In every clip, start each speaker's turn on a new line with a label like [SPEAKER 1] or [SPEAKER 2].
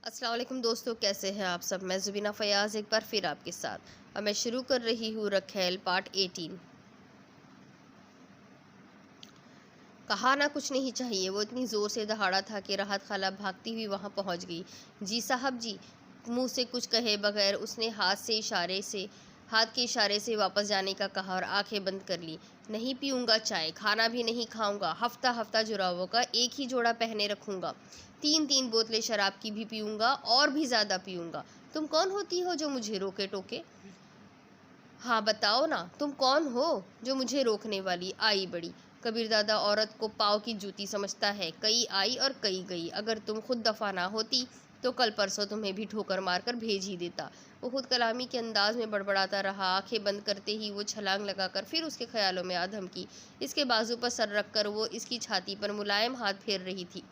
[SPEAKER 1] अस्सलाम वालेकुम दोस्तों, कैसे हैं आप सब। मैं ज़ुबीना फ़याज़ एक बार फिर आपके साथ। अब मैं शुरू कर रही हूँ रखेल पार्ट 18। कहा ना कुछ नहीं चाहिए, वो इतनी ज़ोर से दहाड़ा था कि राहत खाला भागती हुई वहाँ पहुँच गई। जी साहब जी। मुंह से कुछ कहे बगैर उसने हाथ के इशारे से वापस जाने का कहा और आंखें बंद कर ली। नहीं पीऊँगा चाय, खाना भी नहीं खाऊँगा, हफ्ता हफ्ता जुराबों का एक ही जोड़ा पहने रखूँगा, 3-3 बोतलें शराब की भी पीऊँगा और भी ज़्यादा पीऊँगा। तुम कौन होती हो जो मुझे रोके टोके? हाँ बताओ ना, तुम कौन हो जो मुझे रोकने वाली? आई बड़ी। कबीर दादा औरत को पाँव की जूती समझता है। कई आई और कई गई। अगर तुम खुद दफा ना होती तो कल परसों तुम्हें भी ठोकर मारकर भेज ही देता। वो खुद कलामी के अंदाज में बड़बड़ाता रहा। आंखें बंद करते ही वो छलांग लगाकर फिर उसके ख्यालों में आ धमकी। इसके बाजू पर सर रखकर वो इसकी छाती पर मुलायम हाथ फेर रही थी।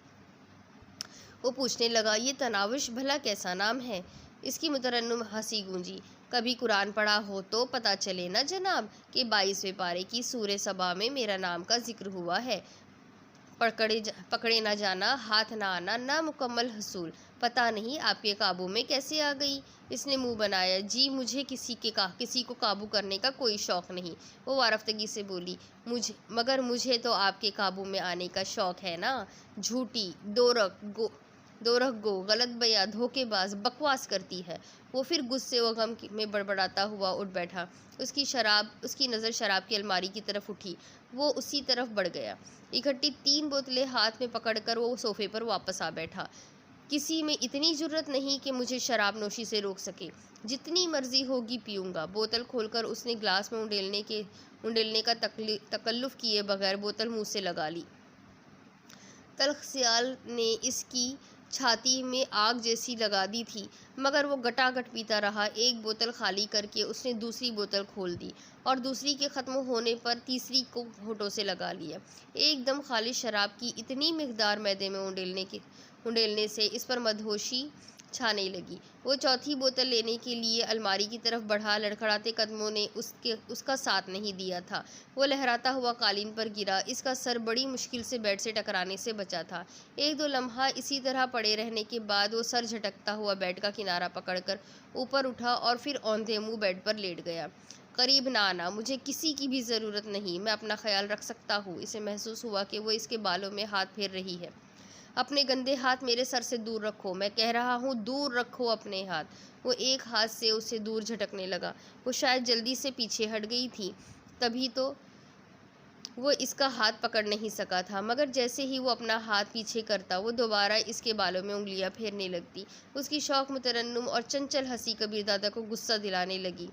[SPEAKER 1] वो पूछने लगा, ये तनाविश भला कैसा नाम है? इसकी मुतरन्नुम हंसी गूंजी। कभी कुरान पढ़ा हो तो पता चले ना जनाब कि 22वें पारे की सूरे सबा में मेरा नाम का जिक्र हुआ है। पकड़े ना जाना, हाथ ना आना, ना मुकम्मल हसूल। पता नहीं आपके काबू में कैसे आ गई? इसने मुंह बनाया। जी मुझे किसी को काबू करने का कोई शौक नहीं। वो वारफ्तगी से बोली। मुझे तो आपके काबू में आने का शौक है ना। झूठी, दोरख गो, गलत बया, धोखेबाज, बकवास करती है। वो फिर गुस्से व गम में बड़बड़ाता हुआ उठ बैठा। उसकी नज़र शराब की अलमारी की तरफ उठी। वो उसी तरफ बढ़ गया। इकट्ठी 3 बोतलें हाथ में पकड़कर वो सोफे पर वापस आ बैठा। किसी में इतनी जुर्रत नहीं कि मुझे शराब नोशी से रोक सके। जितनी मर्जी होगी पीऊँगा। बोतल खोलकर उसने ग्लास में उंडेलने का तकल्लुफ़ किए बगैर बोतल मुँह से लगा ली। तल्ख सियाल ने इसकी छाती में आग जैसी लगा दी थी, मगर वो गटागट पीता रहा। एक बोतल खाली करके उसने दूसरी बोतल खोल दी और दूसरी के ख़त्म होने पर तीसरी को होठों से लगा लिया। एकदम खाली शराब की इतनी मिकदार मैदे में उंडेलने से इस पर मदहोशी छाने लगी। वो चौथी बोतल लेने के लिए अलमारी की तरफ बढ़ा। लड़खड़ाते कदमों ने उसका साथ नहीं दिया था। वो लहराता हुआ कालीन पर गिरा। इसका सर बड़ी मुश्किल से बेड से टकराने से बचा था। 1-2 लम्हा इसी तरह पड़े रहने के बाद वो सर झटकता हुआ बेड का किनारा पकड़कर ऊपर उठा और फिर औंधे मुँह बेड पर लेट गया। करीब ना आना, मुझे किसी की भी ज़रूरत नहीं, मैं अपना ख्याल रख सकता हूँ। इसे महसूस हुआ कि वो इसके बालों में हाथ फेर रही है। अपने गंदे हाथ मेरे सर से दूर रखो, मैं कह रहा हूँ, दूर रखो अपने हाथ। वो एक हाथ से उसे दूर झटकने लगा। वो शायद जल्दी से पीछे हट गई थी, तभी तो वो इसका हाथ पकड़ नहीं सका था। मगर जैसे ही वो अपना हाथ पीछे करता, वो दोबारा इसके बालों में उंगलियां फेरने लगती। उसकी शौक मुतरन्नुम और चंचल हंसी कबीर दादा को गुस्सा दिलाने लगी,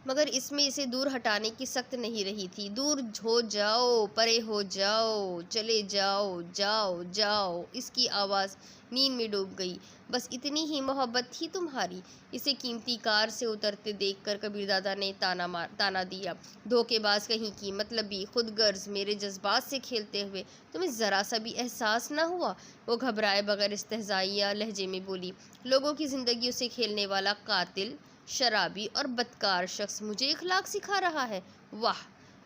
[SPEAKER 1] मगर इसमें इसे दूर हटाने की सख्त नहीं रही थी। दूर हो जाओ, परे हो जाओ, चले जाओ, जाओ जाओ। इसकी आवाज़ नींद में डूब गई। बस इतनी ही मोहब्बत थी तुम्हारी? इसे कीमती कार से उतरते देखकर कबीरदादा ने ताना दिया। धोखेबाज कहीं की, मतलबी, खुदगर्ज, मेरे जज्बात से खेलते हुए तुम्हें ज़रा सा भी एहसास ना हुआ? वो घबराए बगैर इस्तेहज़ाइया लहजे में बोली। लोगों की ज़िंदगियों से खेलने वाला कातिल, शराबी और बदकार शख्स मुझे इखलाक सिखा रहा है? वाह!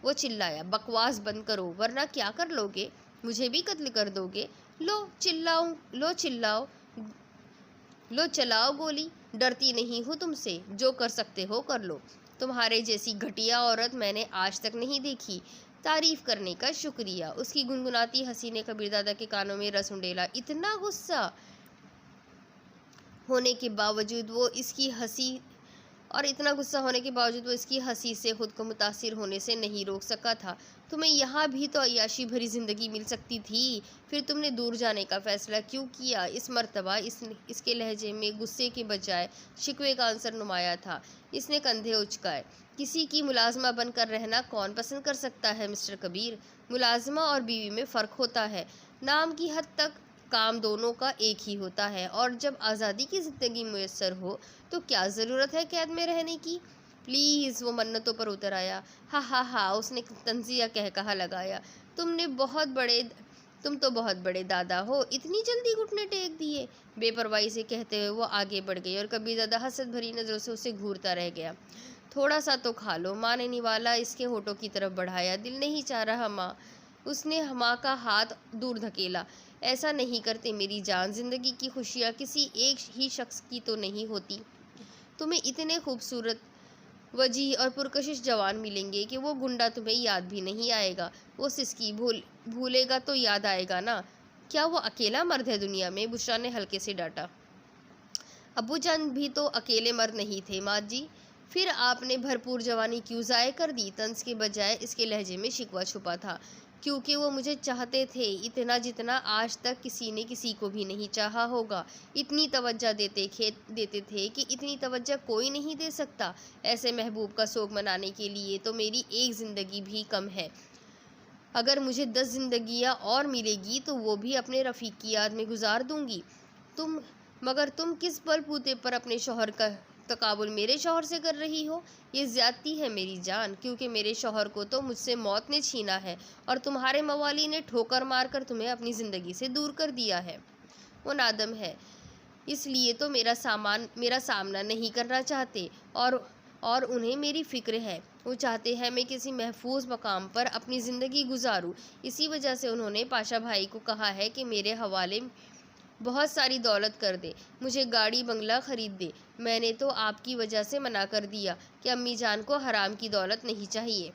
[SPEAKER 1] वो चिल्लाया। बकवास बंद करो, वरना क्या कर लोगे? मुझे भी कत्ल कर दोगे? लो चलाओ गोली। डरती नहीं हूँ तुमसे, जो कर सकते हो कर लो। तुम्हारे जैसी घटिया औरत मैंने आज तक नहीं देखी। तारीफ करने का शुक्रिया। उसकी गुनगुनाती हंसी ने कबीरदादा के कानों में रस उंडेला। इतना गुस्सा होने के बावजूद वो इसकी हंसी और इतना गुस्सा होने के बावजूद वो इसकी हंसी से खुद को मुतासिर होने से नहीं रोक सका था। तुम्हें यहाँ भी तो अय्याशी भरी ज़िंदगी मिल सकती थी, फिर तुमने दूर जाने का फ़ैसला क्यों किया? इस मर्तबा इसके लहजे में गुस्से के बजाय शिकवे का आंसर नुमाया था। इसने कंधे उचकाए। किसी की मुलाजमा बनकर रहना कौन पसंद कर सकता है मिस्टर कबीर? मुलाजमा और बीवी में फ़र्क होता है। नाम की हद तक काम दोनों का एक ही होता है, और जब आज़ादी की ज़िंदगी मुयस्सर हो तो क्या ज़रूरत है कैद में रहने की? प्लीज़, वो मन्नतों पर उतर आया। हा हा हा, उसने तंजिया कहकहा लगाया। तुम तो बहुत बड़े दादा हो, इतनी जल्दी घुटने टेक दिए? बेपरवाही से कहते हुए वो आगे बढ़ गई और कबीर दादा हसरत भरी नज़रों से उसे घूरता रह गया। थोड़ा सा तो खा लो, माँ ने निवाला इसके होठों की तरफ बढ़ाया। दिल नहीं चाह रहा माँ। उसने माँ का हाथ दूर धकेला। ऐसा नहीं करते मेरी जान। जिंदगी की खुशियाँ किसी एक ही शख्स की तो नहीं होती। तुम्हें इतने खूबसूरत, वजीह और पुरकशिश जवान मिलेंगे कि वो गुंडा तुम्हें याद भी नहीं आएगा। वो सिसकी भूलेगा तो याद आएगा ना। क्या वो अकेला मर्द है दुनिया में? बुशरा ने हल्के से डांटा। अब्बू जान भी तो अकेले मर्द नहीं थे माँ जी। फिर आपने भरपूर जवानी क्यों ज़ाय कर दी? तंज के बजाय इसके लहजे में शिकवा छुपा था। क्योंकि वो मुझे चाहते थे इतना जितना आज तक किसी ने किसी को भी नहीं चाहा होगा। इतनी तवज्जो देते थे कि इतनी तवज्जो कोई नहीं दे सकता। ऐसे महबूब का शोक मनाने के लिए तो मेरी एक ज़िंदगी भी कम है। अगर मुझे 10 ज़िंदगियाँ और मिलेगी तो वो भी अपने रफ़ीक की याद में गुजार दूंगी। मगर तुम किस बलबूते पर अपने शौहर का तकाबुल मेरे शौहर से कर रही हो? ये ज़्यादती है मेरी जान, क्योंकि मेरे शौहर को तो मुझसे मौत ने छीना है और तुम्हारे मवाली ने ठोकर मारकर तुम्हें अपनी ज़िंदगी से दूर कर दिया है। वो नादम है, इसलिए तो मेरा सामना नहीं करना चाहते और उन्हें मेरी फ़िक्र है। वो चाहते हैं मैं किसी महफूज मकाम पर अपनी ज़िंदगी गुजारूं। इसी वजह से उन्होंने पाशा भाई को कहा है कि मेरे हवाले बहुत सारी दौलत कर दे, मुझे गाड़ी बंगला खरीद दे। मैंने तो आपकी वजह से मना कर दिया कि अम्मी जान को हराम की दौलत नहीं चाहिए।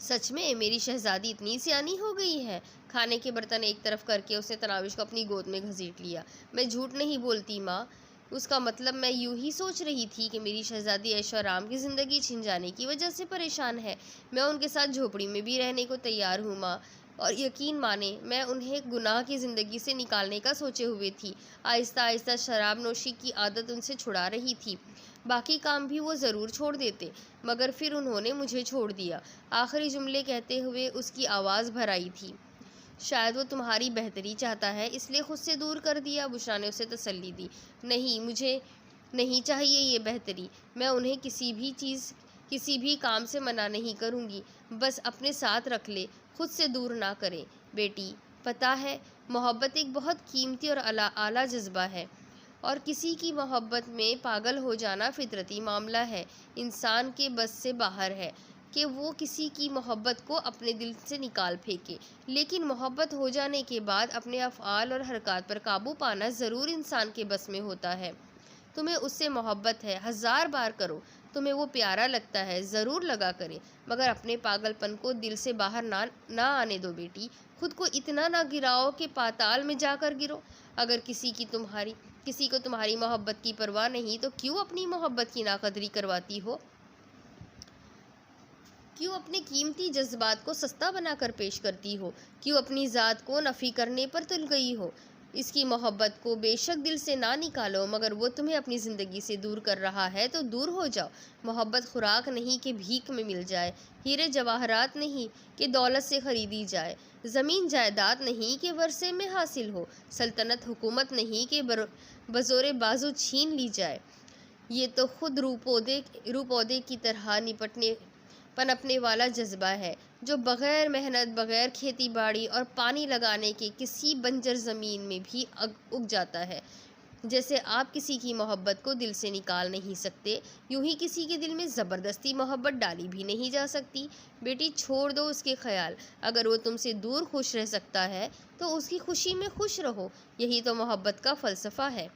[SPEAKER 1] सच में मेरी शहजादी इतनी सियानी हो गई है? खाने के बर्तन एक तरफ करके उसने तनाविश को अपनी गोद में घसीट लिया। मैं झूठ नहीं बोलती माँ। उसका मतलब मैं यूं ही सोच रही थी कि मेरी शहजादी ऐशो आराम की ज़िंदगी छिन जाने की वजह से परेशान है। मैं उनके साथ झोपड़ी में भी रहने को तैयार हूँ माँ, और यकीन माने मैं उन्हें गुनाह की ज़िंदगी से निकालने का सोचे हुए थी। आहिस्ता आहिस्ता शराब नोशी की आदत उनसे छुड़ा रही थी। बाकी काम भी वो ज़रूर छोड़ देते, मगर फिर उन्होंने मुझे छोड़ दिया। आखिरी जुमले कहते हुए उसकी आवाज़ भर आई थी। शायद वो तुम्हारी बेहतरी चाहता है, इसलिए खुद से दूर कर दिया। बुशरा ने उसे तसल्ली दी। नहीं, मुझे नहीं चाहिए ये बेहतरी। मैं उन्हें किसी भी काम से मना नहीं करूँगी। बस अपने साथ रख ले, खुद से दूर ना करे। बेटी, पता है मोहब्बत एक बहुत कीमती और आला जज्बा है, और किसी की मोहब्बत में पागल हो जाना फितरती मामला है। इंसान के बस से बाहर है कि वो किसी की मोहब्बत को अपने दिल से निकाल फेंके, लेकिन मोहब्बत हो जाने के बाद अपने अफ़आल और हरकत पर काबू पाना ज़रूर इंसान के बस में होता है। तुम्हें उससे मोहब्बत है, 1000 बार करो। तुम्हें वो प्यारा लगता है, ज़रूर लगा करे, मगर अपने पागलपन को दिल से बाहर ना आने दो बेटी। खुद को इतना ना गिराओ कि पाताल में जाकर गिरो। अगर किसी को तुम्हारी मोहब्बत की परवाह नहीं तो क्यों अपनी मोहब्बत की नाकदरी करवाती हो? क्यों अपने कीमती जज्बात को सस्ता बनाकर पेश करती हो? क्यों अपनी ज़ात को नफ़ी करने पर तुल गई हो? इसकी मोहब्बत को बेशक दिल से ना निकालो, मगर वो तुम्हें अपनी ज़िंदगी से दूर कर रहा है तो दूर हो जाओ। मोहब्बत खुराक नहीं कि भीख में मिल जाए, हीरे जवाहरात नहीं कि दौलत से ख़रीदी जाए, ज़मीन जायदाद नहीं कि वर्से में हासिल हो, सल्तनत हुकूमत नहीं कि बज़ोरे बाजू छीन ली जाए। ये तो खुद रूपौदे की तरह पनपने वाला जज्बा है, जो बग़ैर मेहनत, बग़ैर खेती बाड़ी और पानी लगाने के किसी बंजर ज़मीन में भी उग जाता है। जैसे आप किसी की मोहब्बत को दिल से निकाल नहीं सकते, यूं ही किसी के दिल में ज़बरदस्ती मोहब्बत डाली भी नहीं जा सकती। बेटी, छोड़ दो उसके ख्याल। अगर वो तुमसे दूर खुश रह सकता है तो उसकी खुशी में खुश रहो। यही तो मोहब्बत का फ़लसफ़ा है।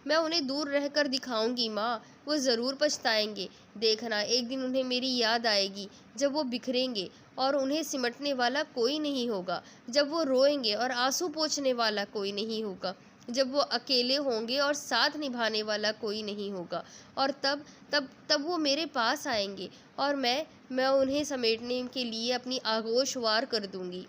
[SPEAKER 1] मैं उन्हें दूर रहकर दिखाऊंगी माँ, वो ज़रूर पछताएंगे। देखना, एक दिन उन्हें मेरी याद आएगी, जब वो बिखरेंगे और उन्हें सिमटने वाला कोई नहीं होगा, जब वो रोएंगे और आंसू पोंछने वाला कोई नहीं होगा, जब वो अकेले होंगे और साथ निभाने वाला कोई नहीं होगा। और तब तब तब वो मेरे पास आएंगे और मैं उन्हें समेटने के लिए अपनी आगोश वार कर दूंगी।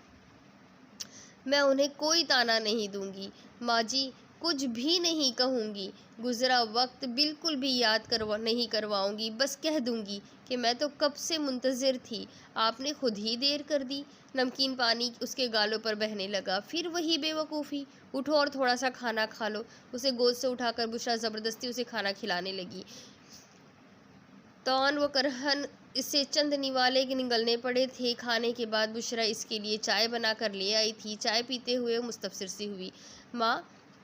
[SPEAKER 1] मैं उन्हें कोई ताना नहीं दूंगी माँ जी, कुछ भी नहीं कहूँगी। गुज़रा वक्त बिल्कुल भी याद नहीं करवाऊँगी। बस कह दूँगी कि मैं तो कब से मुंतज़िर थी, आपने खुद ही देर कर दी। नमकीन पानी उसके गालों पर बहने लगा। फिर वही बेवकूफ़ी, उठो और थोड़ा सा खाना खा लो। उसे गोद से उठाकर बुशरा ज़बरदस्ती उसे खाना खिलाने लगी। तौन व करहन इससे चंद निवाले निगलने पड़े थे। खाने के बाद बुशरा इसके लिए चाय बना कर ले आई थी। चाय पीते हुए मुस्तफसिर सी हुई। माँ,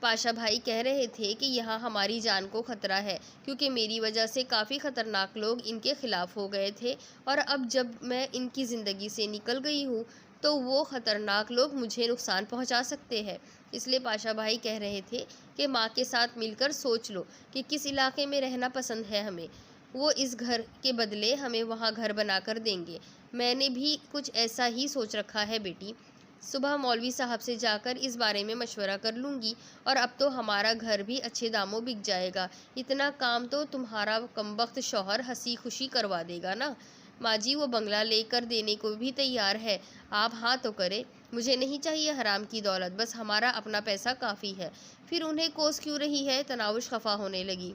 [SPEAKER 1] पाशा भाई कह रहे थे कि यहाँ हमारी जान को ख़तरा है, क्योंकि मेरी वजह से काफ़ी ख़तरनाक लोग इनके ख़िलाफ़ हो गए थे, और अब जब मैं इनकी ज़िंदगी से निकल गई हूँ तो वो ख़तरनाक लोग मुझे नुकसान पहुंचा सकते हैं। इसलिए पाशा भाई कह रहे थे कि माँ के साथ मिलकर सोच लो कि किस इलाके में रहना पसंद है हमें। वो इस घर के बदले हमें वहाँ घर बनाकर देंगे। मैंने भी कुछ ऐसा ही सोच रखा है बेटी। सुबह मौलवी साहब से जाकर इस बारे में मशवरा कर लूँगी। और अब तो हमारा घर भी अच्छे दामों बिक जाएगा। इतना काम तो तुम्हारा कमबख्त शौहर हंसी खुशी करवा देगा ना। माँ जी, वो बंगला लेकर देने को भी तैयार है। आप हाँ तो करें। मुझे नहीं चाहिए हराम की दौलत, बस हमारा अपना पैसा काफ़ी है। फिर उन्हें कोस क्यों रही है? तनाउश खफा होने लगी।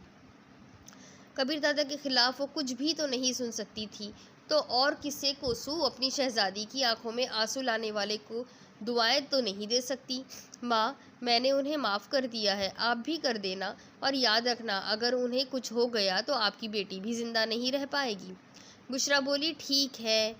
[SPEAKER 1] कबीर दादा के खिलाफ वो कुछ भी तो नहीं सुन सकती थी, तो और किससे कोसू? अपनी शहजादी की आंखों में आंसू लाने वाले को दुआएं तो नहीं दे सकती। माँ, मैंने उन्हें माफ़ कर दिया है, आप भी कर देना। और याद रखना, अगर उन्हें कुछ हो गया तो आपकी बेटी भी जिंदा नहीं रह पाएगी। बुशरा बोली, ठीक है,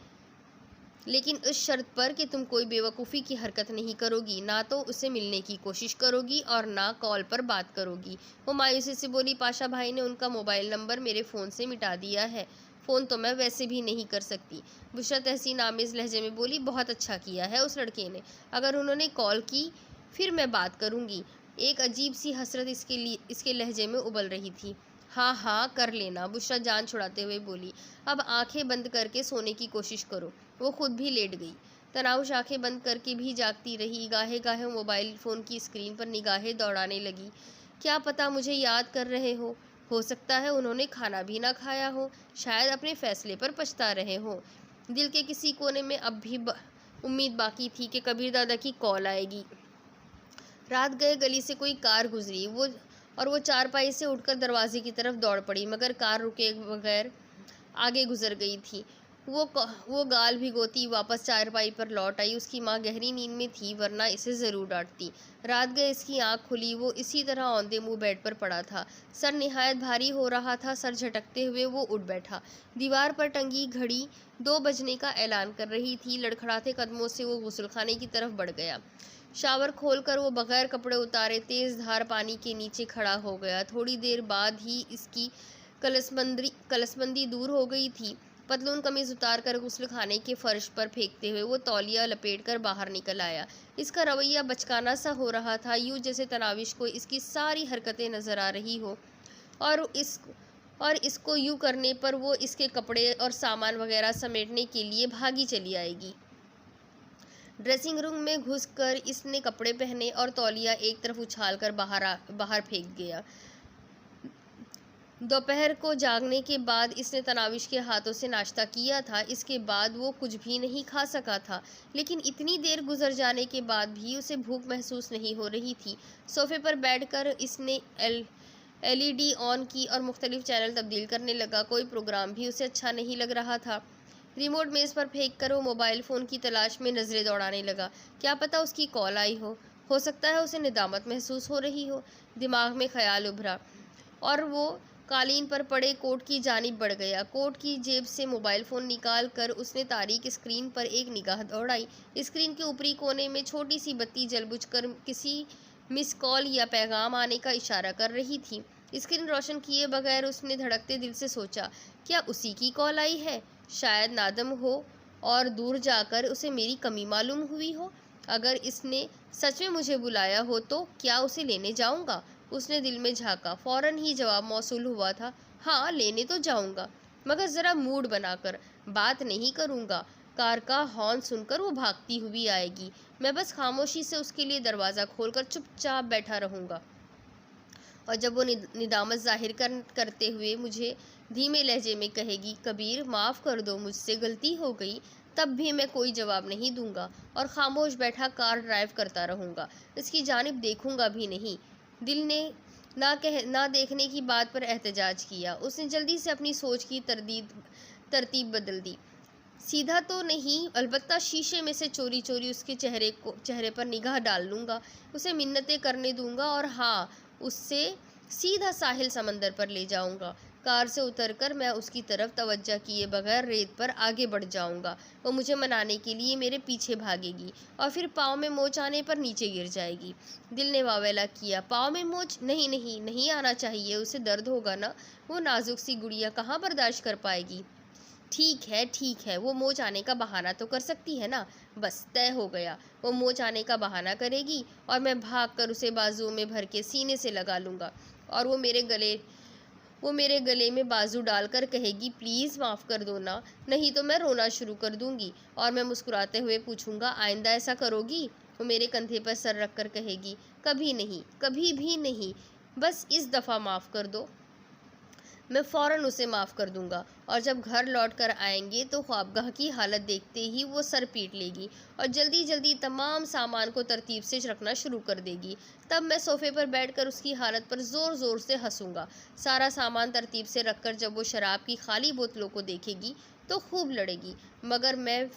[SPEAKER 1] लेकिन उस शर्त पर कि तुम कोई बेवकूफ़ी की हरकत नहीं करोगी, ना तो उसे मिलने की कोशिश करोगी और ना कॉल पर बात करोगी। वो मायूसी से बोली, पाशा भाई ने उनका मोबाइल नंबर मेरे फ़ोन से मिटा दिया है। फ़ोन तो मैं वैसे भी नहीं कर सकती। बुशरा तहसीन आमेज़ लहजे में बोली, बहुत अच्छा किया है उस लड़के ने। अगर उन्होंने कॉल की फिर मैं बात करूँगी। एक अजीब सी हसरत इसके लहजे में उबल रही थी। हाँ हाँ कर लेना, बुशरा जान छुड़ाते हुए बोली। अब आंखें बंद करके सोने की कोशिश करो। वो खुद भी लेट गई। तनाउश आंखें बंद करके भी जागती रही। गाहे गाहे मोबाइल फ़ोन की स्क्रीन पर निगाहें दौड़ाने लगी। क्या पता मुझे याद कर रहे हो सकता है उन्होंने खाना भी ना खाया हो, शायद अपने फैसले पर पछता रहे हो। दिल के किसी कोने में अब भी उम्मीद बाकी थी कि कबीर दादा की कॉल आएगी। रात गए गली से कोई कार गुजरी, वो चारपाई से उठकर दरवाजे की तरफ दौड़ पड़ी, मगर कार रुके बगैर आगे गुजर गई थी। वो गाल भिगोती वापस चारपाई पर लौट आई। उसकी माँ गहरी नींद में थी, वरना इसे ज़रूर डांटती। रात गए इसकी आंख खुली, वो इसी तरह औंधे मुंह बेड पर पड़ा था। सर निहायत भारी हो रहा था। सर झटकते हुए वो उठ बैठा। दीवार पर टंगी घड़ी 2 बजने का ऐलान कर रही थी। लड़खड़ाते कदमों से वो गुस्लखाने की तरफ बढ़ गया। शावर खोलकर वो बगैर कपड़े उतारे तेज़ धार पानी के नीचे खड़ा हो गया। थोड़ी देर बाद ही इसकी कलसबंदी दूर हो गई थी। पतलून कमीज उतार कर गुस्लखाने के फर्श पर फेंकते हुए वो तौलिया लपेट कर बाहर निकल आया। इसका रवैया बचकाना सा हो रहा था, यूँ जैसे तनाविश को इसकी सारी हरकतें नजर आ रही हो और इसको यूँ करने पर वो इसके कपड़े और सामान वगैरह समेटने के लिए भागी चली आएगी। ड्रेसिंग रूम में घुसकर इसने कपड़े पहने और तौलिया एक तरफ उछालकर बाहर फेंक गया। दोपहर को जागने के बाद इसने तनाविश के हाथों से नाश्ता किया था। इसके बाद वो कुछ भी नहीं खा सका था, लेकिन इतनी देर गुजर जाने के बाद भी उसे भूख महसूस नहीं हो रही थी। सोफे पर बैठकर इसने LED ऑन की और मुख्तलिफ चैनल तब्दील करने लगा। कोई प्रोग्राम भी उसे अच्छा नहीं लग रहा था। रिमोट मेज़ पर फेंककर वो मोबाइल फ़ोन की तलाश में नज़रें दौड़ाने लगा। क्या पता उसकी कॉल आई हो सकता है उसे निदामत महसूस हो रही हो। दिमाग में ख्याल उभरा और वो कालीन पर पड़े कोट की जानिब बढ़ गया। कोट की जेब से मोबाइल फ़ोन निकाल कर उसने तारीक स्क्रीन पर एक निगाह दौड़ाई। स्क्रीन के ऊपरी कोने में छोटी सी बत्ती जल बुझकर किसी मिस कॉल या पैगाम आने का इशारा कर रही थी। स्क्रीन रोशन किए बगैर उसने धड़कते दिल से सोचा, क्या उसी की कॉल आई है? शायद नादम हो और दूर जाकर उसे मेरी कमी मालूम हुई हो। अगर इसने सच में मुझे बुलाया हो तो क्या उसे लेने जाऊंगा? उसने दिल में झांका। फौरन ही जवाब मौसूल हुआ था, हाँ लेने तो जाऊंगा, मगर ज़रा मूड बनाकर, बात नहीं करूंगा। कार का हॉर्न सुनकर वो भागती हुई आएगी। मैं बस खामोशी से उसके लिए दरवाज़ा खोलकर चुपचाप बैठा रहूंगा, और जब वो निदामत जाहिर करते हुए मुझे धीमे लहजे में कहेगी, कबीर माफ़ कर दो, मुझसे गलती हो गई, तब भी मैं कोई जवाब नहीं दूंगा और खामोश बैठा कार ड्राइव करता रहूंगा। इसकी जानिब देखूंगा भी नहीं। दिल ने ना देखने की बात पर एहतजाज किया। उसने जल्दी से अपनी सोच की तरतीब बदल दी। सीधा तो नहीं, अलबत्ता शीशे में से चोरी चोरी उसके चेहरे पर निगाह डाल लूँगा, उसे मिन्नतें करने दूंगा और हाँ, उससे सीधा साहिल समंदर पर ले जाऊंगा। कार से उतरकर मैं उसकी तरफ तवज्जो किए बगैर रेत पर आगे बढ़ जाऊंगा। वो मुझे मनाने के लिए मेरे पीछे भागेगी और फिर पाँव में मोच आने पर नीचे गिर जाएगी। दिल ने वावेला किया, पाँव में मोच? नहीं नहीं नहीं आना चाहिए, उसे दर्द होगा ना, वो नाजुक सी गुड़िया कहाँ बर्दाश्त कर पाएगी। ठीक है, वो मोच आने का बहाना तो कर सकती है ना। बस तय हो गया, वो मोच आने का बहाना करेगी और मैं भागकर उसे बाजुओं में भर के सीने से लगा लूँगा और वो मेरे गले में बाजू डालकर कहेगी, प्लीज़ माफ़ कर दो ना, नहीं तो मैं रोना शुरू कर दूँगी। और मैं मुस्कुराते हुए पूछूँगा, आइंदा ऐसा करोगी? वो मेरे कंधे पर सर रख कर कहेगी, कभी नहीं, कभी भी नहीं, बस इस दफ़ा माफ़ कर दो। मैं फ़ौरन उसे माफ़ कर दूंगा और जब घर लौट कर आएंगे तो ख्वाबगाह की हालत देखते ही वो सर पीट लेगी और जल्दी जल्दी तमाम सामान को तरतीब से रखना शुरू कर देगी। तब मैं सोफ़े पर बैठकर उसकी हालत पर ज़ोर ज़ोर से हंसूंगा। सारा सामान तरतीब से रखकर जब वो शराब की खाली बोतलों को देखेगी तो खूब लड़ेगी, मगर मैं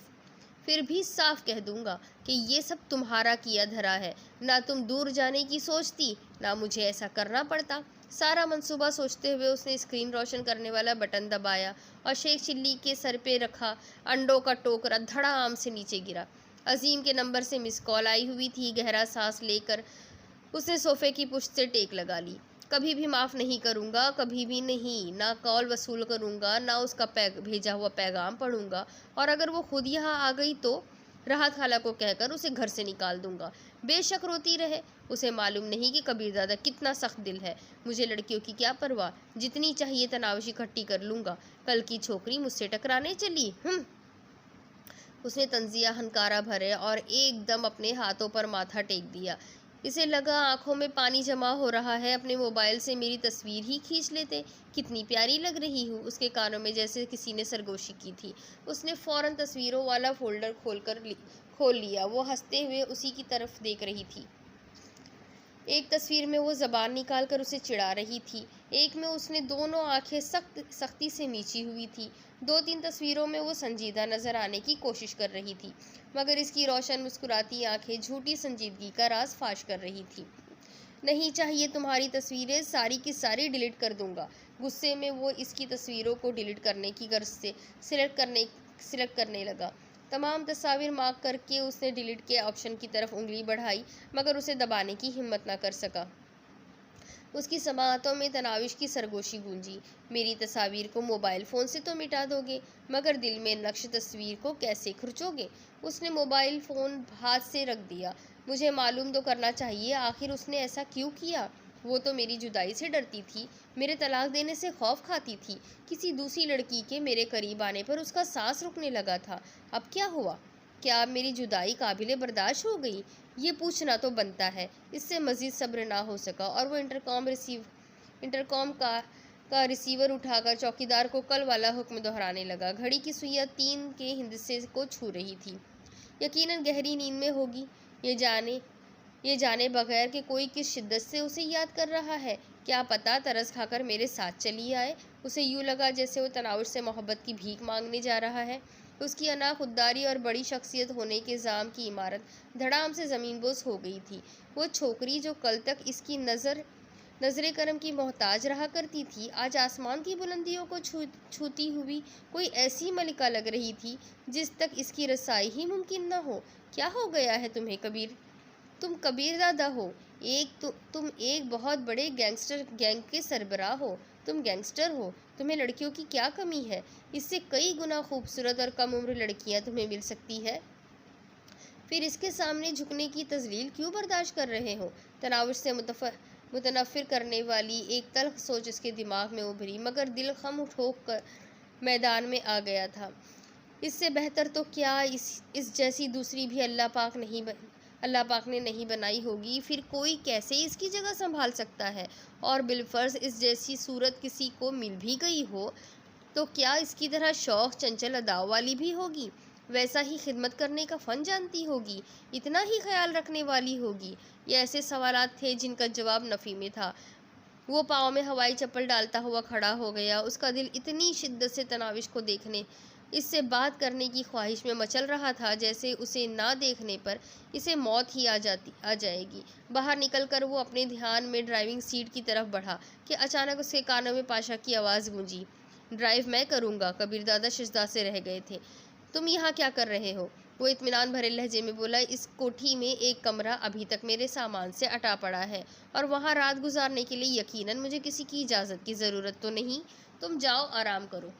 [SPEAKER 1] फिर भी साफ कह दूंगा कि ये सब तुम्हारा किया धरा है, ना तुम दूर जाने की सोचती, ना मुझे ऐसा करना पड़ता। सारा मंसूबा सोचते हुए उसने स्क्रीन रोशन करने वाला बटन दबाया और शेख चिल्ली के सर पे रखा अंडों का टोकरा धड़ाम से नीचे गिरा। अजीम के नंबर से मिस कॉल आई हुई थी। गहरा सांस लेकर उसने सोफे की पुश्त से टेक लगा ली। कभी भी माफ़ नहीं करूँगा, कभी भी नहीं, ना कॉल वसूल करूँगा, ना उसका भेजा हुआ पैगाम पढ़ूँगा, और अगर वो खुद यहाँ आ गई तो राहत खाला को कहकर उसे घर से निकाल दूंगा। बेशक रोती रहे, उसे मालूम नहीं कि कबीर दादा कितना सख्त दिल है। मुझे लड़कियों की क्या परवाह, जितनी चाहिए तनावश इकट्ठी कर लूँगा। कल की छोकरी मुझसे टकराने चली। उसने तंजिया हनकारा भरे और एकदम अपने हाथों पर माथा टेक दिया। इसे लगा आंखों में पानी जमा हो रहा है। अपने मोबाइल से मेरी तस्वीर ही खींच लेते, कितनी प्यारी लग रही हूँ। उसके कानों में जैसे किसी ने सरगोशी की थी। उसने फौरन तस्वीरों वाला फोल्डर खोल लिया। वो हंसते हुए उसी की तरफ देख रही थी। एक तस्वीर में वो ज़बान निकाल कर उसे चिढ़ा रही थी, एक में उसने दोनों आंखें सख्ती से नीची हुई थी। 2-3 तस्वीरों में वो संजीदा नज़र आने की कोशिश कर रही थी, मगर इसकी रोशन मुस्कुराती आंखें झूठी संजीदगी का राज फाश कर रही थी। नहीं चाहिए तुम्हारी तस्वीरें, सारी की सारी डिलीट कर दूंगा। गुस्से में वो इसकी तस्वीरों को डिलीट करने की गर्ज से सिलेक्ट करने लगा। तमाम तस्वीर मार्क करके उसने डिलीट के ऑप्शन की तरफ उंगली बढ़ाई, मगर उसे दबाने की हिम्मत न कर सका। उसकी समाअतों में तनाविश की सरगोशी गूंजी। मेरी तस्वीर को मोबाइल फ़ोन से तो मिटा दोगे, मगर दिल में नक्श तस्वीर को कैसे खर्चोगे? उसने मोबाइल फ़ोन हाथ से रख दिया। मुझे मालूम तो करना चाहिए, आखिर उसने ऐसा क्यों किया? वो तो मेरी जुदाई से डरती थी, मेरे तलाक देने से खौफ खाती थी। किसी दूसरी लड़की के मेरे करीब आने पर उसका सांस रुकने लगा था। अब क्या हुआ? क्या अब मेरी जुदाई काबिले बर्दाश्त हो गई? ये पूछना तो बनता है। इससे मज़ीद सब्र ना हो सका और वो इंटरकॉम का रिसीवर उठाकर चौकीदार को कल वाला हुक्म दोहराने लगा। घड़ी की सुइयां 3 के हिंदसे को छू रही थी। यकीनन गहरी नींद में होगी। ये जाने बगैर कि कोई किस शिद्दत से उसे याद कर रहा है। क्या पता तरस खाकर मेरे साथ चली आए। उसे यूँ लगा जैसे वो तनाउश से मोहब्बत की भीख मांगने जा रहा है। उसकी अना खुददारी और बड़ी शख्सियत होने के जाम की इमारत धड़ाम से ज़मीनबोस हो गई थी। वो छोकरी जो कल तक इसकी नजर करम की मोहताज रहा करती थी, आज आसमान की बुलंदियों को छूती हुई कोई ऐसी मलिका लग रही थी जिस तक इसकी रसाई ही मुमकिन न हो। क्या हो गया है तुम्हें कबीर? तुम कबीर दादा हो। तुम एक बहुत बड़े गैंग के सरबराह हो। तुम गैंगस्टर हो। तुम्हें लड़कियों की क्या कमी है? इससे कई गुना खूबसूरत और कम उम्र लड़कियां तुम्हें मिल सकती है। फिर इसके सामने झुकने की तजलील क्यों बर्दाश्त कर रहे हो? तनावुश से मुतनफ़िर करने वाली एक तल्ख सोच इसके दिमाग में उभरी, मगर दिल खम ठोक कर मैदान में आ गया था। इससे बेहतर तो क्या इस जैसी दूसरी भी अल्लाह पाक ने नहीं बनाई होगी। फिर कोई कैसे इसकी जगह संभाल सकता है? और बिलफर्ज इस जैसी सूरत किसी को मिल भी गई हो तो क्या इसकी तरह शौक चंचल अदाव वाली भी होगी? वैसा ही खिदमत करने का फ़न जानती होगी? इतना ही ख्याल रखने वाली होगी? ये ऐसे सवालात थे जिनका जवाब नफ़ी में था। वो पाँव में हवाई चप्पल डालता हुआ खड़ा हो गया। उसका दिल इतनी शिद्दत से तनाविश को देखने, इससे बात करने की ख्वाहिश में मचल रहा था जैसे उसे ना देखने पर इसे मौत ही आ जाएगी। बाहर निकलकर वो अपने ध्यान में ड्राइविंग सीट की तरफ बढ़ा कि अचानक उसके कानों में पाशा की आवाज़ गूंजी। ड्राइव मैं करूँगा। कबीर दादा शिजदा से रह गए थे। तुम यहाँ क्या कर रहे हो? वो इत्मीनान भरे लहजे में बोला, इस कोठी में एक कमरा अभी तक मेरे सामान से अटा पड़ा है और वहाँ रात गुजारने के लिए यकीनन मुझे किसी की इजाज़त की ज़रूरत तो नहीं। तुम जाओ, आराम करो।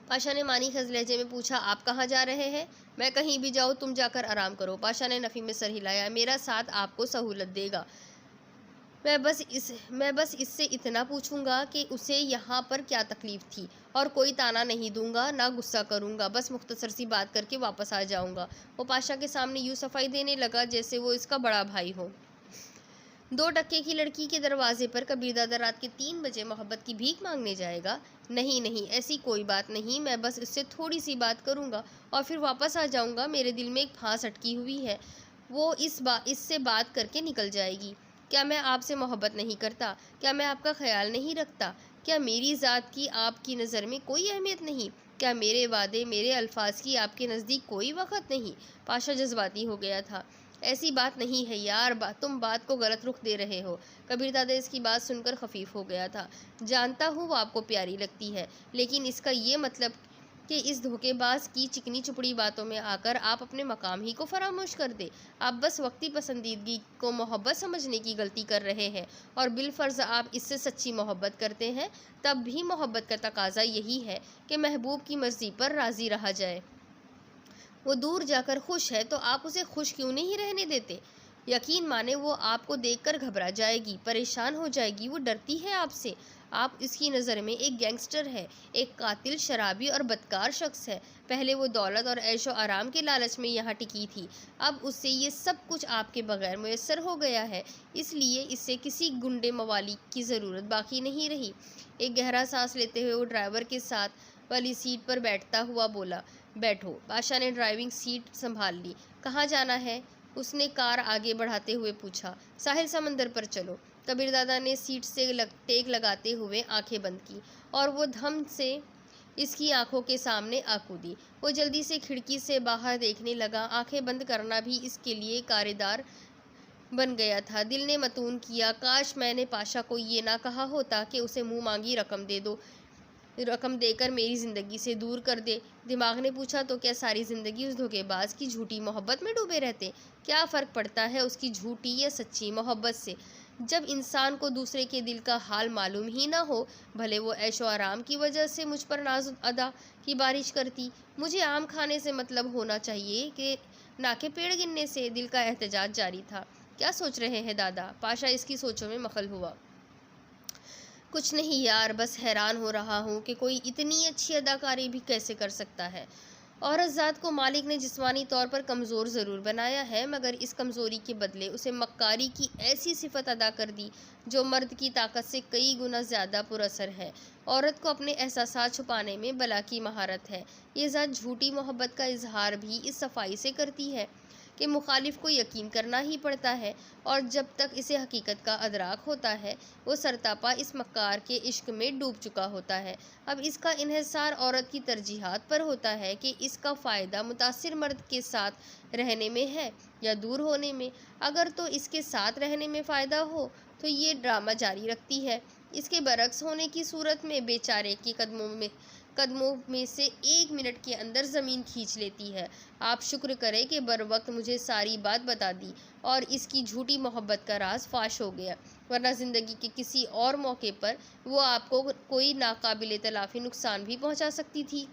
[SPEAKER 1] पाशा ने मानीखज लहजे में पूछा, आप कहाँ जा रहे हैं? मैं कहीं भी जाऊँ, तुम जाकर आराम करो। पाशा ने नफ़ी में सर हिलाया। मेरा साथ आपको सहूलत देगा। मैं बस इससे इतना पूछूंगा कि उसे यहाँ पर क्या तकलीफ थी, और कोई ताना नहीं दूंगा, ना गुस्सा करूंगा, बस मुख्तसर सी बात करके वापस आ जाऊंगा। वो पाशा के सामने यूँ सफाई देने लगा जैसे वो इसका बड़ा भाई हो। 2 टके की लड़की के दरवाजे पर कबीरदादा रात के 3 बजे मोहब्बत की भीख मांगने जाएगा? नहीं नहीं, ऐसी कोई बात नहीं। मैं बस इससे थोड़ी सी बात करूंगा और फिर वापस आ जाऊंगा। मेरे दिल में एक फांस अटकी हुई है, वो इससे बात करके निकल जाएगी। क्या मैं आपसे मोहब्बत नहीं करता? क्या मैं आपका ख्याल नहीं रखता? क्या मेरी ज़ात की आपकी नज़र में कोई अहमियत नहीं? क्या मेरे वादे, मेरे अल्फाज की आपके नज़दीक कोई वक़्त नहीं? पाशा जज्बाती हो गया था। ऐसी बात नहीं है यार, तुम बात को गलत रुख दे रहे हो। कबीरदादा इसकी बात सुनकर खफीफ हो गया था। जानता हूँ वो आपको प्यारी लगती है, लेकिन इसका ये मतलब कि इस धोखेबाज की चिकनी चुपड़ी बातों में आकर आप अपने मकाम ही को फरामोश कर दे। आप बस वक्ती पसंदीदगी को मोहब्बत समझने की गलती कर रहे हैं, और बिलफर्ज आप इससे सच्ची मोहब्बत करते हैं। तब भी मोहब्बत का तकाजा यही है कि महबूब की मर्जी पर राज़ी रहा जाए। वो दूर जाकर खुश है तो आप उसे खुश क्यों नहीं रहने देते? यकीन माने वो आपको देखकर घबरा जाएगी, परेशान हो जाएगी, वो डरती है आपसे। आप इसकी नज़र में एक गैंगस्टर है, एक कातिल, शराबी और बदकार शख्स है। पहले वो दौलत और ऐशो आराम के लालच में यहाँ टिकी थी, अब उससे ये सब कुछ आपके बगैर मुयस्सर हो गया है, इसलिए इससे किसी गुंडे मवाली की ज़रूरत बाकी नहीं रही। एक गहरा सांस लेते हुए वो ड्राइवर के साथ वाली सीट पर बैठता हुआ बोला, बैठो। पाशा ने ड्राइविंग सीट संभाल ली। कहाँ जाना है? उसने कार आगे बढ़ाते हुए पूछा। साहिल समंदर पर चलो। कबीरदादा ने सीट से टेक लगाते हुए आंखें बंद की और वो धम से इसकी आंखों के सामने आ कूदी। वो जल्दी से खिड़की से बाहर देखने लगा। आंखें बंद करना भी इसके लिए कारेदार बन गया था। दिल ने मतून किया, काश मैंने पाशा को ये ना कहा होता कि उसे मुंह मांगी रकम दे दो, रकम देकर मेरी ज़िंदगी से दूर कर दे। दिमाग ने पूछा, तो क्या सारी ज़िंदगी उस धोखेबाज की झूठी मोहब्बत में डूबे रहते? क्या फ़र्क पड़ता है उसकी झूठी या सच्ची मोहब्बत से, जब इंसान को दूसरे के दिल का हाल मालूम ही ना हो। भले वो ऐशो आराम की वजह से मुझ पर नाज अदा की बारिश करती, मुझे आम खाने से मतलब होना चाहिए कि ना के पेड़ गिनने से। दिल का एहतजाज जारी था। क्या सोच रहे हैं दादा? पाशा इसकी सोचों में मखल हुआ। कुछ नहीं यार, बस हैरान हो रहा हूँ कि कोई इतनी अच्छी अदाकारी भी कैसे कर सकता है। औरत ज़ात को मालिक ने जिस्मानी तौर पर कमज़ोर ज़रूर बनाया है, मगर इस कमज़ोरी के बदले उसे मक्कारी की ऐसी सिफत अदा कर दी जो मर्द की ताकत से कई गुना ज़्यादा पुरअसर है। औरत को अपने एहसासात छुपाने में बला की महारत है। ये ज़ात झूठी मोहब्बत का इजहार भी इस सफाई से करती है कि मुखालिफ को यकीन करना ही पड़ता है, और जब तक इसे हकीकत का अदराक होता है वो सरतापा इस मक्कार के इश्क में डूब चुका होता है। अब इसका इन्हिसार औरत की तरजीहात पर होता है कि इसका फ़ायदा मुतासिर मर्द के साथ रहने में है या दूर होने में। अगर तो इसके साथ रहने में फ़ायदा हो तो ये ड्रामा जारी रखती है, इसके बरक्स होने की सूरत में बेचारे के कदमों में से 1 मिनट के अंदर ज़मीन खींच लेती है। आप शुक्र करें कि बर वक्त मुझे सारी बात बता दी और इसकी झूठी मोहब्बत का राज फाश हो गया, वरना ज़िंदगी के किसी और मौके पर वो आपको कोई नाकाबिले तलाफ़ी नुकसान भी पहुंचा सकती थी।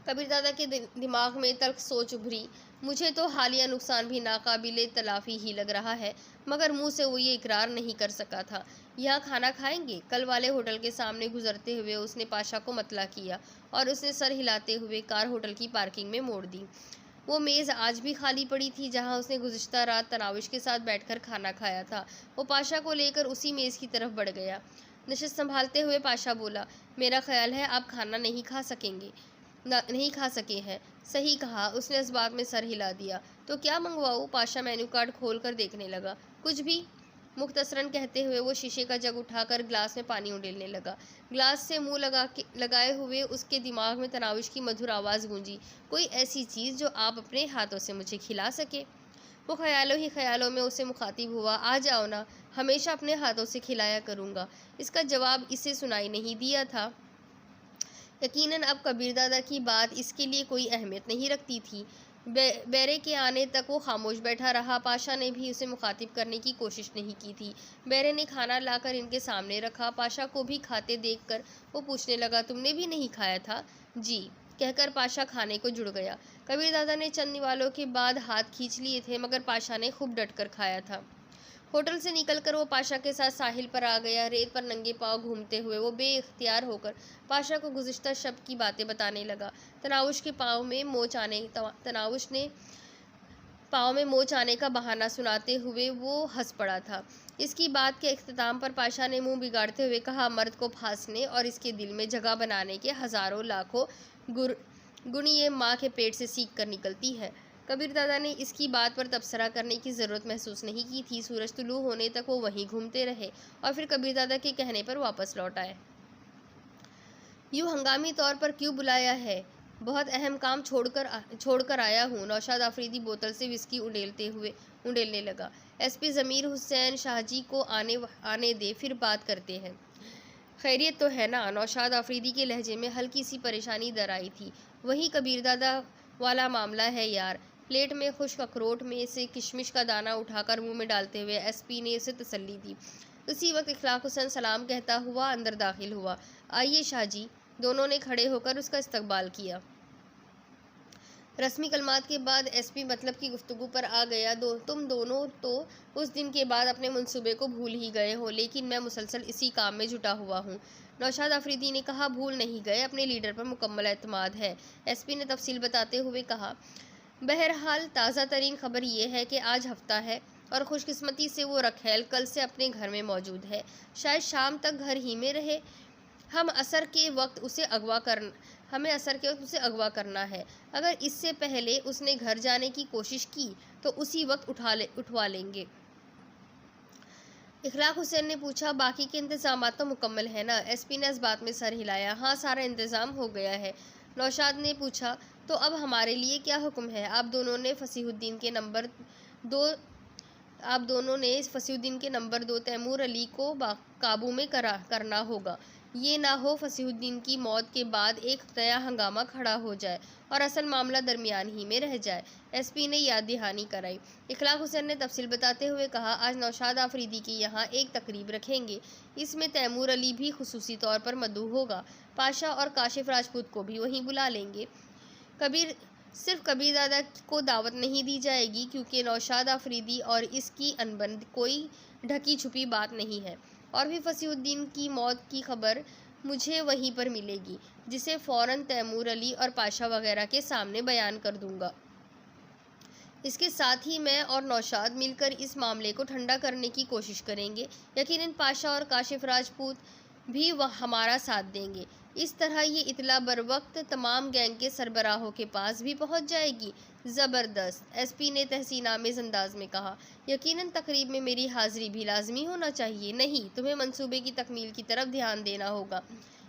[SPEAKER 1] कबीरदादा के दिमाग में तल्ख सोच उभरी। मुझे तो हालिया नुकसान भी नाकाबिले तलाफ़ी ही लग रहा है, मगर मुंह से वो ये इकरार नहीं कर सका था। यहाँ खाना खाएंगे? कल वाले होटल के सामने गुजरते हुए उसने पाशा को मतला किया और उसने सर हिलाते हुए कार होटल की पार्किंग में मोड़ दी। वो मेज़ आज भी खाली पड़ी थी जहाँ उसने गुज़िश्ता रात तनाविश के साथ बैठकर खाना खाया था। वो पाशा को लेकर उसी मेज़ की तरफ बढ़ गया। नशस्त संभालते हुए पाशा बोला, मेरा ख्याल है आप खाना नहीं खा सके हैं। सही कहा, उसने इस बात में सर हिला दिया। तो क्या मंगवाऊँ? पाशा मेन्यू कार्ड खोल कर देखने लगा। कुछ भी, मुख्तसरन कहते हुए वो शीशे का जग उठाकर ग्लास में पानी उंडेलने लगा। ग्लास से मुंह लगाए हुए उसके दिमाग में तनाविश की मधुर आवाज़ गूंजी, कोई ऐसी चीज़ जो आप अपने हाथों से मुझे खिला सके। वो ख्यालों ही ख्यालों में उसे मुखातिब हुआ, आ जाओ ना, हमेशा अपने हाथों से खिलाया करूँगा। इसका जवाब इसे सुनाई नहीं दिया था। यकीनन अब कबीरदादा की बात इसके लिए कोई अहमियत नहीं रखती थी। बेरे के आने तक वो खामोश बैठा रहा। पाशा ने भी उसे मुखातिब करने की कोशिश नहीं की थी। बेरे ने खाना लाकर इनके सामने रखा। पाशा को भी खाते देखकर वो पूछने लगा, तुमने भी नहीं खाया था? जी, कहकर पाशा खाने को जुड़ गया। कबीर दादा ने चंद निवालों के बाद हाथ खींच लिए थे, मगर पाशा ने खूब डटकर खाया था। होटल से निकलकर वो पाशा के साथ साहिल पर आ गया। रेत पर नंगे पांव घूमते हुए वो बेइख्तियार होकर पाशा को गुज़िश्ता शब की बातें बताने लगा। तनाउश ने पाँव में मोच आने का बहाना सुनाते हुए वो हंस पड़ा था। इसकी बात के इख्तिताम पर पाशा ने मुंह बिगाड़ते हुए कहा, मर्द को फांसने और इसके दिल में जगह बनाने के हज़ारों लाखों गुण ये माँ के पेट से सीख कर निकलती है। कबीर दादा ने इसकी बात पर तबसरा करने की ज़रूरत महसूस नहीं की थी। सूरज तुलू होने तक वो वहीं घूमते रहे और फिर कबीर दादा के कहने पर वापस लौट आए। यूँ हंगामी तौर पर क्यों बुलाया है? बहुत अहम काम छोड़कर आया हूँ। नौशाद आफरीदी बोतल से विस्की उंडेलने लगा। एसपी ज़मीर हुसैन शाहजी को आने दे, फिर बात करते हैं। खैरियत तो है ना? नौशाद आफरीदी के लहजे में हल्की सी परेशानी दर आई थी। वही कबीर दादा वाला मामला है यार। प्लेट में खुश्क अखरोट में से किशमिश का दाना उठाकर मुंह में डालते हुए एसपी ने उसे तसल्ली दी। उसी वक्त इखलाक हुसैन सलाम कहता हुआ अंदर दाखिल हुआ। आइए शाहजी। दोनों ने खड़े होकर उसका इस्तकबाल किया। रस्मी कलमात के बाद एसपी मतलब की गुफ्तगू पर आ गया। तुम दोनों तो उस दिन के बाद अपने मंसूबे को भूल ही गए हो, लेकिन मैं मुसलसल इसी काम में जुटा हुआ हूँ। नौशाद आफरीदी ने कहा, भूल नहीं गए, अपने लीडर पर मुकम्मल एतमाद है। एसपी ने तफसील बताते हुए कहा, बहरहाल ताज़ा तरीन खबर ये है कि आज हफ्ता है और खुशकिस्मती से वो रखेल कल से अपने घर में मौजूद है। शायद शाम तक घर ही में रहे। हमें असर के वक्त उसे अगवा करना है। अगर इससे पहले उसने घर जाने की कोशिश की तो उसी वक्त उठवा लेंगे। इखलाक हुसैन ने पूछा, बाकी के इंतजाम तो मुकम्मल है ना? एसपी ने इस बात में सर हिलाया। हाँ, सारा इंतज़ाम हो गया है। नौशाद ने पूछा, तो अब हमारे लिए क्या हुक्म है? आप दोनों ने फसीहुद्दीन के नंबर 2 तैमूर अली को काबू में करना होगा। ये ना हो फसीहुद्दीन की मौत के बाद एक नया हंगामा खड़ा हो जाए और असल मामला दरमियान ही में रह जाए। एसपी ने याद दहानी कराई। इखलाक हुसैन ने तफसील बताते हुए कहा, आज नौशाद आफरीदी के यहाँ एक तकरीब रखेंगे। इसमें तैमूर अली भी खुसूसी तौर पर मदऊ होगा। पाशा और काशिफ राजपूत को भी वहीं बुला लेंगे। सिर्फ कबीर दादा को दावत नहीं दी जाएगी, क्योंकि नौशाद आफरीदी और इसकी अनबन कोई ढकी छुपी बात नहीं है। और भी फसीहुद्दीन की मौत की खबर मुझे वहीं पर मिलेगी, जिसे फ़ौरन तैमूर अली और पाशा वगैरह के सामने बयान कर दूंगा। इसके साथ ही मैं और नौशाद मिलकर इस मामले को ठंडा करने की कोशिश करेंगे। यकीनन पाशा और काशिफ राजपूत भी हमारा साथ देंगे। इस तरह ये इतला बर वक्त तमाम गैंग के सरबराहों के पास भी पहुंच जाएगी। ज़बरदस्त, एसपी ने तहसीन आमेज़ अंदाज में कहा। यकीनन तकरीब में मेरी हाज़िरी भी लाजमी होना चाहिए। नहीं, तुम्हें मंसूबे की तकमील की तरफ ध्यान देना होगा।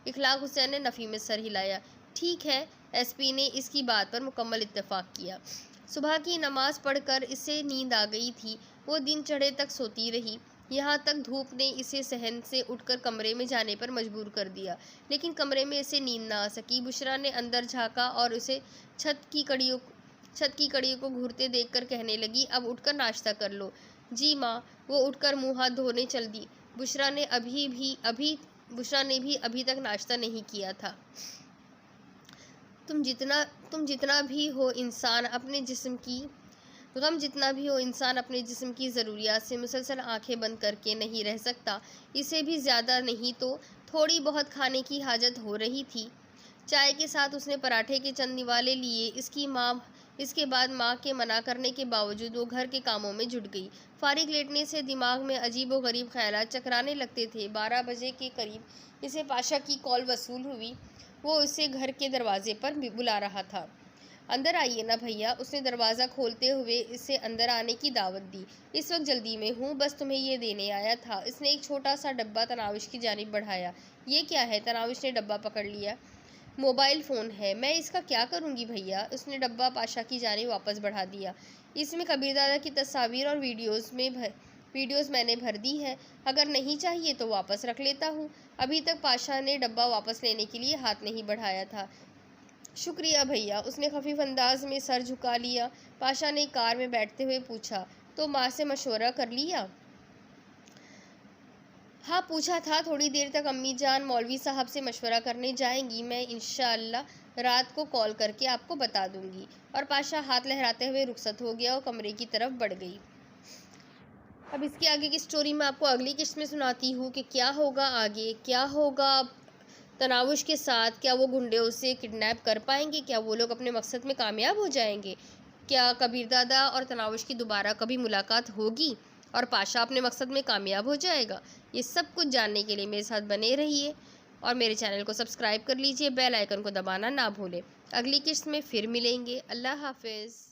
[SPEAKER 1] इखलाक हुसैन ने नफ़ी में सर हिलाया। ठीक है, एसपी ने इसकी बात पर मुकम्मल इत्तेफाक किया। सुबह की नमाज पढ़कर इसे नींद आ गई थी। वो दिन चढ़े तक सोती रही। यहाँ तक धूप ने इसे सहन से उठकर कमरे में जाने पर मजबूर कर दिया, लेकिन कमरे में इसे नींद ना आ सकी। बुशरा ने अंदर झाँका और उसे छत की कड़ियों को घूरते देखकर कहने लगी, अब उठकर नाश्ता कर लो। जी माँ। वो उठकर मुँह हाथ धोने चल दी। बुशरा ने भी अभी तक नाश्ता नहीं किया था। तुम जितना भी हो इंसान अपने जिस्म की ज़रूरियात से मुसलसल आंखें बंद करके नहीं रह सकता। इसे भी ज़्यादा नहीं तो थोड़ी बहुत खाने की हाजत हो रही थी। चाय के साथ उसने पराठे के चंद निवाले लिए। इसके बाद माँ के मना करने के बावजूद वो घर के कामों में जुट गई। फारिग लेटने से दिमाग में अजीब व गरीब ख्यालात चकराने लगते थे। 12 बजे के करीब इसे पाशा की कॉल वसूल हुई। वो उसे घर के दरवाजे पर बुला रहा था। अंदर आइए ना भैया। उसने दरवाज़ा खोलते हुए इसे अंदर आने की दावत दी। इस वक्त जल्दी में हूँ, बस तुम्हें ये देने आया था। इसने एक छोटा सा डब्बा तनाविश की जानिब बढ़ाया। ये क्या है? तनाविश ने डब्बा पकड़ लिया। मोबाइल फ़ोन है। मैं इसका क्या करूँगी भैया? उसने डब्बा पाशा की जानिब वापस बढ़ा दिया। इसमें कबीर दादा की तस्वीर और वीडियोज़ मैंने भर दी है। अगर नहीं चाहिए तो वापस रख लेता हूँ। अभी तक पाशा ने डब्बा वापस लेने के लिए हाथ नहीं बढ़ाया था। शुक्रिया भैया, उसने खफीफ अंदाज में सर झुका लिया। पाशा ने कार में बैठते हुए पूछा, तो माँ से मशवरा कर लिया? हाँ पूछा था, थोड़ी देर तक अम्मी जान मौलवी साहब से मशवरा करने जाएंगी, मैं इंशाअल्लाह रात को कॉल करके आपको बता दूंगी। और पाशा हाथ लहराते हुए रुखसत हो गया और कमरे की तरफ बढ़ गई। अब इसके आगे की स्टोरी मैं आपको अगली किस्त में सुनाती हूँ कि क्या होगा आगे, क्या होगा तनावुश के साथ। क्या वो गुंडे उसे किडनैप कर पाएंगे? क्या वो लोग अपने मकसद में कामयाब हो जाएंगे? क्या कबीर दादा और तनावुश की दोबारा कभी मुलाकात होगी और पाशा अपने मकसद में कामयाब हो जाएगा? ये सब कुछ जानने के लिए मेरे साथ बने रहिए और मेरे चैनल को सब्सक्राइब कर लीजिए, बेल आइकन को दबाना ना भूलें। अगली किस्त में फिर मिलेंगे। अल्लाह हाफिज़।